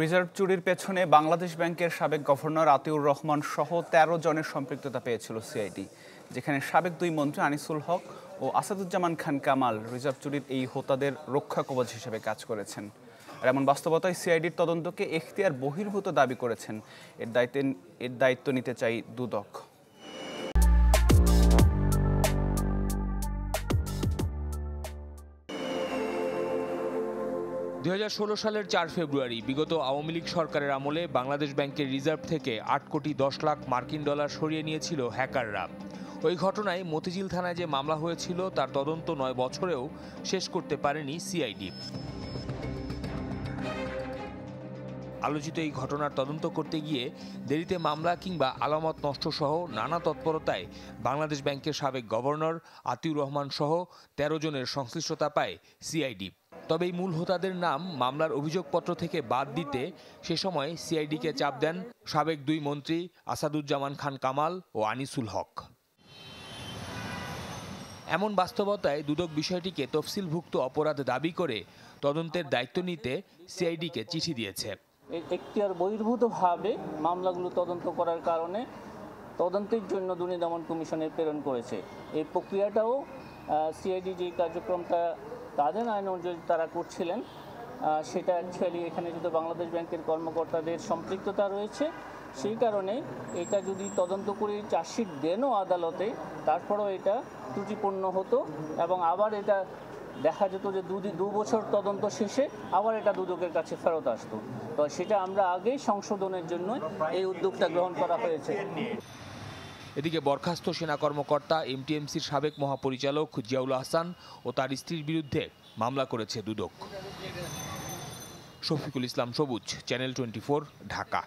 Reserve চুরির পেছনে বাংলাদেশ ব্যাংকের সাবেক গভর্নর আতিউর রহমান সহ ১৩ জনের সম্পৃক্ততা পেয়েছিল সিআইডি, যেখানে সাবেক দুই মন্ত্রী আনিসুল হক ও আসাদুজ্জামান খান কামাল রিজার্ভ চুরির এই হোতাদের রক্ষা কবচ হিসেবে কাজ করেছেন। আর এমন বাস্তবতায় সিআইডির তদন্তকে এখতিয়ার বহির্ভূত দাবি করেছেন। এর দায়িত্ব নিতে চাই দুদক। ২০১৬ সালের ৪ ফেব্রুয়ারি বিগত আওয়ামী লীগ সরকারের আমলে বাংলাদেশ ব্যাংকের রিজার্ভ থেকে ৮ কোটি ১০ লাখ মার্কিন ডলার সরিয়ে নিয়েছিল হ্যাকাররা। ওই ঘটনায় মতিঝিল থানায় যে মামলা হয়েছিল তার তদন্ত ৯ বছরেও শেষ করতে পারেনি সিআইডি। আলোচিত এই ঘটনার তদন্ত করতে গিয়ে দেরিতে মামলা কিংবা আলামত নষ্টসহ নানা তৎপরতায় বাংলাদেশ ব্যাংকের সাবেক গভর্নর আতিউর রহমান সহ ১৩ জনের সংশ্লিষ্টতা পায় সিআইডি। তবে এই মূল হোতাদের নাম মামলার অভিযোগপত্র থেকে বাদ দিতে সে সময় সিআইডিকে চাপ দেন সাবেক দুই মন্ত্রী আসাদুজ্জামান খান কামাল ও আনিসুল হক। এমন বাস্তবতায় দুদক বিষয়টিকে তফসিলভুক্ত অপরাধ দাবি করে তদন্তের দায়িত্ব নিতে সিআইডিকে চিঠি দিয়েছে। এখতিয়ার বহির্ভূতভাবে মামলাগুলো তদন্ত করার কারণে তদন্তের জন্য দুর্নীতি দমন কমিশনে প্রেরণ করেছে। এই প্রক্রিয়াটাও সিআইডি যে কার্যক্রমটা তাদের আইন অনুযায়ী তারা করছিলেন, সেটা অ্যাকচুয়ালি এখানে যদি বাংলাদেশ ব্যাংকের কর্মকর্তাদের সম্পৃক্ততা রয়েছে, সেই কারণে এটা যদি তদন্ত করে চার্জশিট দেনও আদালতে, তারপরেও এটা ত্রুটিপূর্ণ হতো এবং আবার এটা দেখা যেত যে ২ বছর তদন্ত শেষে আবার এটা দুদকের কাছে ফেরত আসতো। তো সেটা আমরা আগেই সংশোধনের জন্য এই উদ্যোগটা গ্রহণ করা হয়েছে। এদিকে বরখাস্ত সেনা কর্মকর্তা এমটিএমসির সাবেক মহাপরিচালক জিয়াউল আহসান ও তার স্ত্রীর বিরুদ্ধে মামলা করেছে দুদক। শফিকুল ইসলাম সবুজ, চ্যানেল 24, ঢাকা।